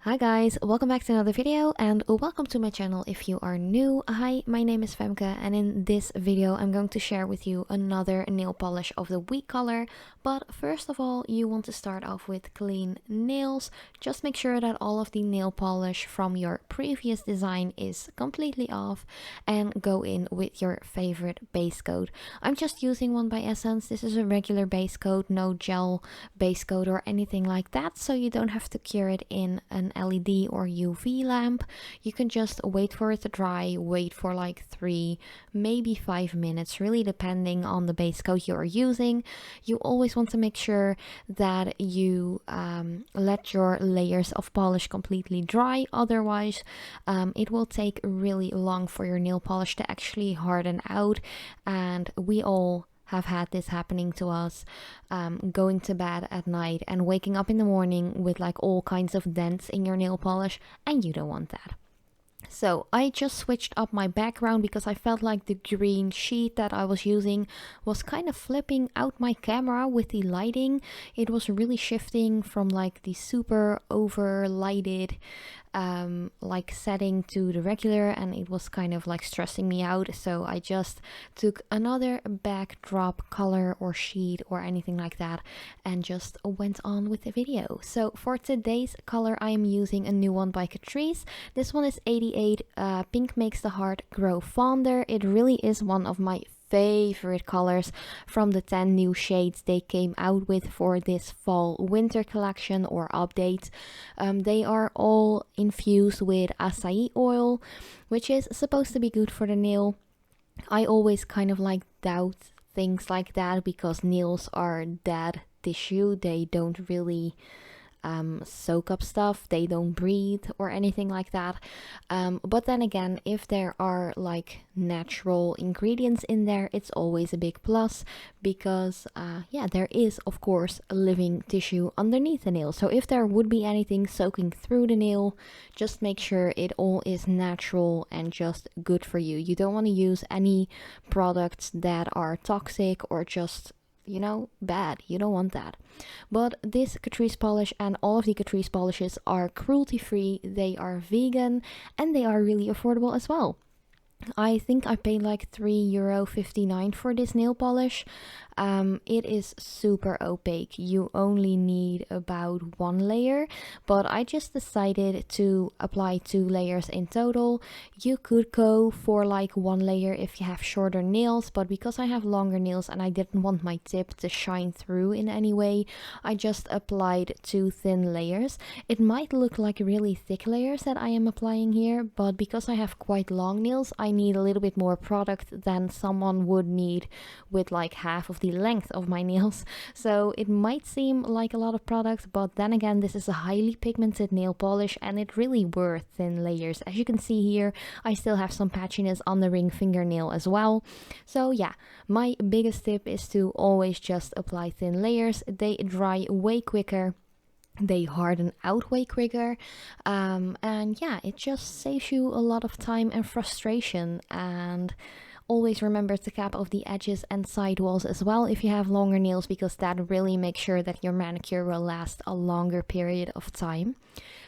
Hi guys, welcome back to another video and welcome to my channel if you are new. Hi, my name is Femke and in this video I'm going to share with you another nail polish of the week color. But first of all, you want to start off with clean nails. Just make sure that all of the nail polish from your previous design is completely off and go in with your favorite base coat. I'm just using one by Essence. This is a regular base coat, no gel base coat or anything like that, so you don't have to cure it in an LED or UV lamp. You can just wait for it to dry, wait for like 3, maybe 5 minutes, really depending on the base coat you are using. You always want to make sure that you let your layers of polish completely dry, otherwise it will take really long for your nail polish to actually harden out, and we all have had this happening to us, going to bed at night and waking up in the morning with like all kinds of dents in your nail polish, and you don't want that. So I just switched up my background because I felt like the green sheet that I was using was kind of flipping out my camera with the lighting. It was really shifting from like the super over lighted like setting to the regular, and it was kind of like stressing me out. So I just took another backdrop color or sheet or anything like that and just went on with the video. So for today's color I am using a new one by Catrice. This one is 88 Pink Makes the Heart Grow Fonder. It really is one of my favorite colors from the 10 new shades they came out with for this fall winter collection or update. They are all infused with acai oil, which is supposed to be good for the nail. I always kind of like doubt things like that because nails are dead tissue. They don't really soak up stuff, they don't breathe or anything like that, but then again, if there are like natural ingredients in there, it's always a big plus because yeah, there is of course a living tissue underneath the nail. So if there would be anything soaking through the nail, just make sure it all is natural and just good for you. You don't want to use any products that are toxic or just, you know, bad. You don't want that. But this Catrice polish and all of the Catrice polishes are cruelty free, they are vegan, and they are really affordable as well. I think I paid like €3.59 for this nail polish. It is super opaque. You only need about 1 layer, but I just decided to apply 2 layers in total. You could go for like 1 layer if you have shorter nails, but because I have longer nails and I didn't want my tip to shine through in any way, I just applied 2 thin layers. It might look like really thick layers that I am applying here, but because I have quite long nails, I need a little bit more product than someone would need with like half of the length of my nails. So it might seem like a lot of product, but then again, this is a highly pigmented nail polish and it really were thin layers. As you can see here, I still have some patchiness on the ring fingernail as well. So yeah, my biggest tip is to always just apply thin layers. They dry way quicker, they harden out way quicker, and yeah, it just saves you a lot of time and frustration. And always remember to cap off the edges and sidewalls as well if you have longer nails, because that really makes sure that your manicure will last a longer period of time.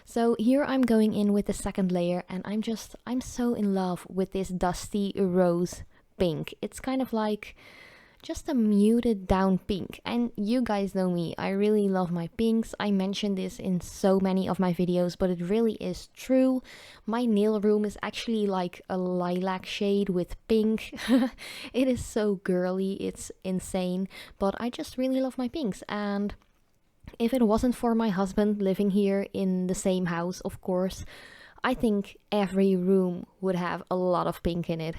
So here I'm going in with the second layer, and I'm so in love with this dusty rose pink. It's kind of like just a muted down pink, and you guys know me, I really love my pinks. I mentioned this in so many of my videos, but it really is true. My nail room is actually like a lilac shade with pink. It is so girly, it's insane, but I just really love my pinks. And if it wasn't for my husband living here in the same house, of course, I think every room would have a lot of pink in it.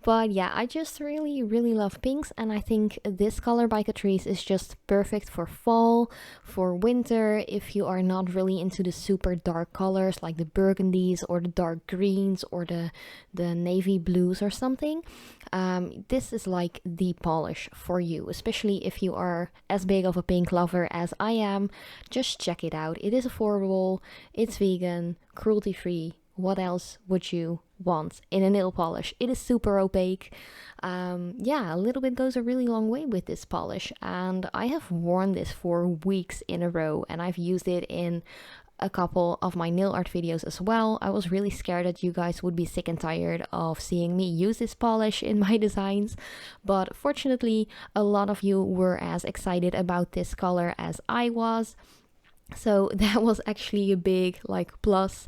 But yeah, I just really love pinks, and I think this color by Catrice is just perfect for fall, for winter, if you are not really into the super dark colors like the burgundies or the dark greens or the navy blues or something. This is like the polish for you, especially if you are as big of a pink lover as I am. Just check it out. It is affordable, it's vegan, cruelty free. What else would you want in a nail polish? It is super opaque. Yeah, a little bit goes a really long way with this polish, and I have worn this for weeks in a row, and I've used it in a couple of my nail art videos as well. I was really scared that you guys would be sick and tired of seeing me use this polish in my designs, but fortunately a lot of you were as excited about this color as I was. So that was actually a big plus.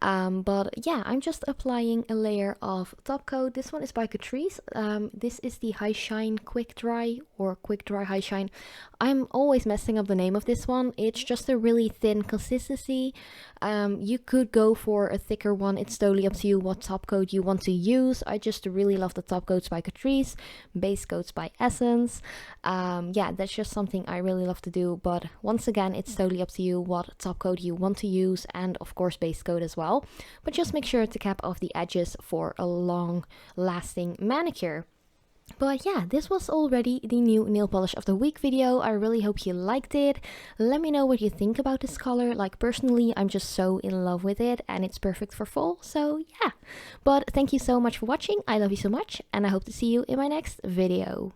But yeah, I'm just applying a layer of top coat. This one is by Catrice. This is the High Shine Quick Dry, or Quick Dry High Shine. I'm always messing up the name of this one. It's just a really thin consistency. You could go for a thicker one. It's totally up to you what top coat you want to use. I just really love the top coats by Catrice, base coats by Essence. Yeah, that's just something I really love to do. But once again, it's totally up to you what top coat you want to use, and of course base coat as well. But just make sure to cap off the edges for a long lasting manicure. But yeah, this was already the new nail polish of the week video. I really hope you liked it. Let me know what you think about this color. Like, personally, I'm just so in love with it and it's perfect for fall. So yeah, but thank you so much for watching. I love you so much and I hope to see you in my next video.